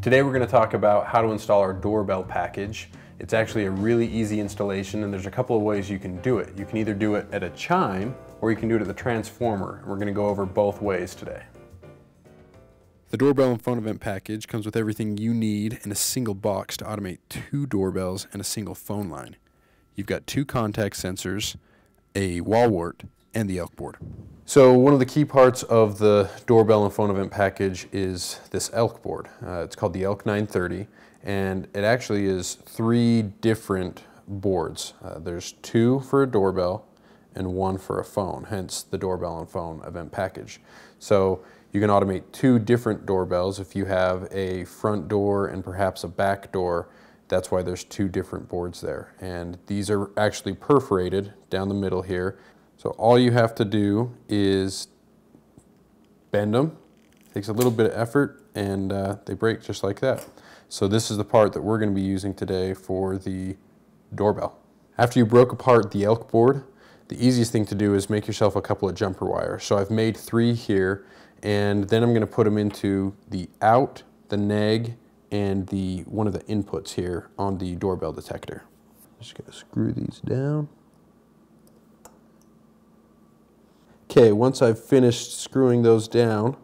Today we're going to talk about how to install our doorbell package. It's actually a really easy installation, and there's a couple of ways you can do it. You can either do it at a chime or you can do it at the transformer, and we're going to go over both ways today. The doorbell and phone event package comes with everything you need in a single box to automate 2 doorbells and a single phone line. You've got 2 contact sensors, a wall wart, and the elk board. So one of the key parts of the doorbell and phone event package is this elk board. It's called the Elk 930, and it actually is 3 different boards. There's 2 for a doorbell and 1 for a phone, hence the doorbell and phone event package. So you can automate 2 different doorbells. If you have a front door and perhaps a back door, that's why there's 2 different boards there. And these are actually perforated down the middle here. So all you have to do is bend them. It takes a little bit of effort, and they break just like that. So this is the part that we're going to be using today for the doorbell. After you broke apart the elk board, the easiest thing to do is make yourself a couple of jumper wires. So I've made 3 here, and then I'm going to put them into the out, the neg, and one of the inputs here on the doorbell detector. Just going to screw these down. Okay, once I've finished screwing those down,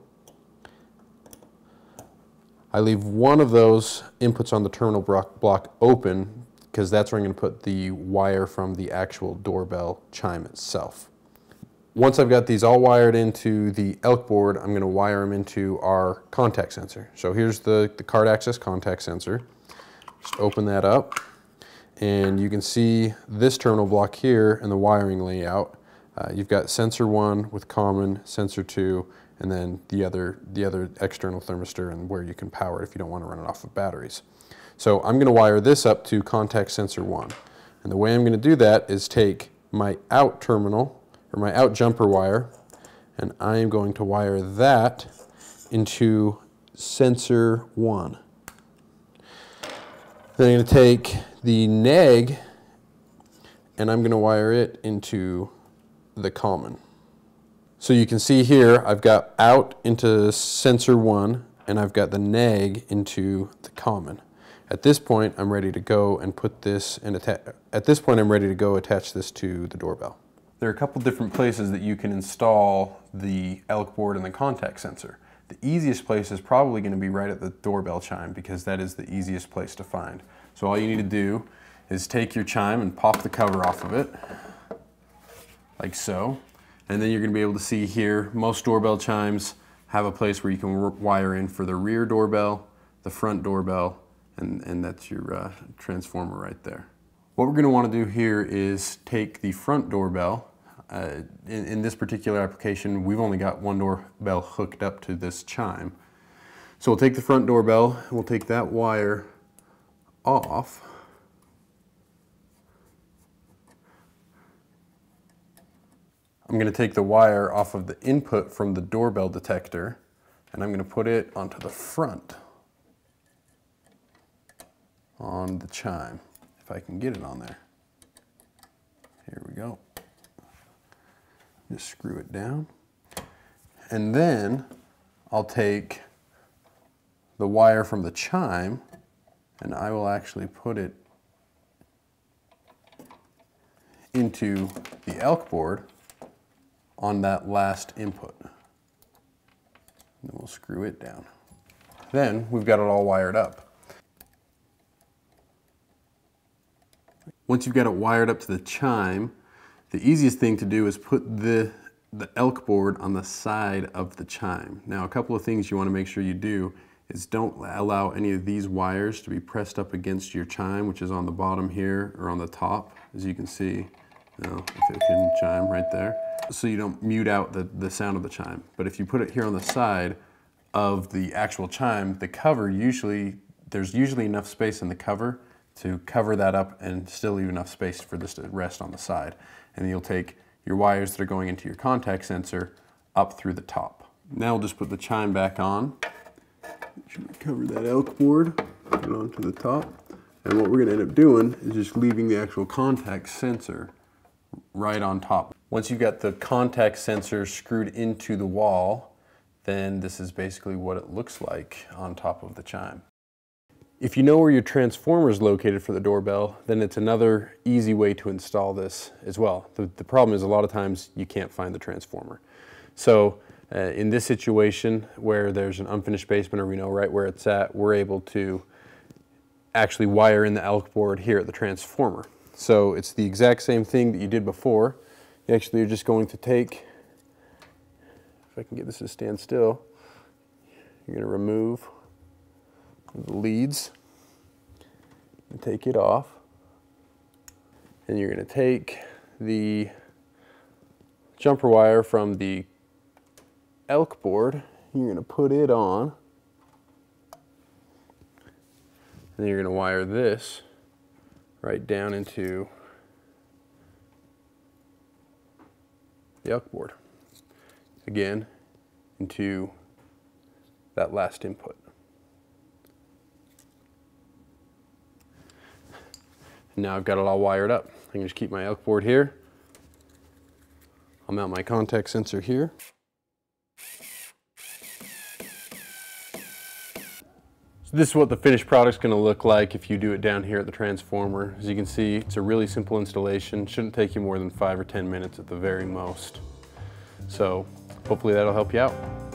I leave one of those inputs on the terminal block open, because that's where I'm going to put the wire from the actual doorbell chime itself. Once I've got these all wired into the elk board, I'm going to wire them into our contact sensor. So here's the card access contact sensor. Just open that up, and you can see this terminal block here and the wiring layout. You've got sensor 1 with common, sensor 2, and then the other external thermistor and where you can power it if you don't want to run it off of batteries. So I'm going to wire this up to contact sensor 1. And the way I'm going to do that is take my out terminal, or my out jumper wire, and I am going to wire that into sensor 1. Then I'm going to take the neg, and I'm going to wire it into the common. So you can see here I've got out into sensor 1, and I've got the neg into the common. At this point I'm ready to go and put this in attach this to the doorbell. There are a couple different places that you can install the elk board and the contact sensor. The easiest place is probably going to be right at the doorbell chime, because that is the easiest place to find. So all you need to do is take your chime and pop the cover off of it, like so. And then you're going to be able to see here, most doorbell chimes have a place where you can wire in for the rear doorbell, the front doorbell, and that's your transformer right there. What we're going to want to do here is take the front doorbell. In this particular application, we've only got 1 doorbell hooked up to this chime. So we'll take the front doorbell, and we'll take that wire off. I'm going to take the wire off of the input from the doorbell detector, and I'm going to put it onto the front on the chime, if I can get it on there. Here we go. Just screw it down. And then I'll take the wire from the chime, and I will actually put it into the elk board on that last input. And then we'll screw it down. Then we've got it all wired up. Once you've got it wired up to the chime, the easiest thing to do is put the elk board on the side of the chime. Now, a couple of things you want to make sure you do is don't allow any of these wires to be pressed up against your chime, which is on the bottom here or on the top, as you can see. If it can chime right there, so you don't mute out the sound of the chime. But if you put it here on the side of the actual chime, the cover there's usually enough space in the cover to cover that up and still leave enough space for this to rest on the side. And you'll take your wires that are going into your contact sensor up through the top. Now we'll just put the chime back on. Make sure we cover that elk board, put it onto the top. And what we're going to end up doing is just leaving the actual contact sensor right on top. Once you've got the contact sensor screwed into the wall, then this is basically what it looks like on top of the chime. If you know where your transformer is located for the doorbell, then it's another easy way to install this as well. The problem is a lot of times you can't find the transformer. So in this situation where there's an unfinished basement or we know right where it's at, we're able to actually wire in the elk board here at the transformer. So it's the exact same thing that you did before. You actually are just going to take, if I can get this to stand still, you're going to remove the leads and take it off. And you're going to take the jumper wire from the elk board, you're going to put it on, and then you're going to wire this right down into the elk board. Again, into that last input. Now I've got it all wired up. I can just keep my elk board here. I'll mount my contact sensor here. So this is what the finished product's going to look like if you do it down here at the transformer. As you can see, it's a really simple installation. Shouldn't take you more than 5 or 10 minutes at the very most. So hopefully that'll help you out.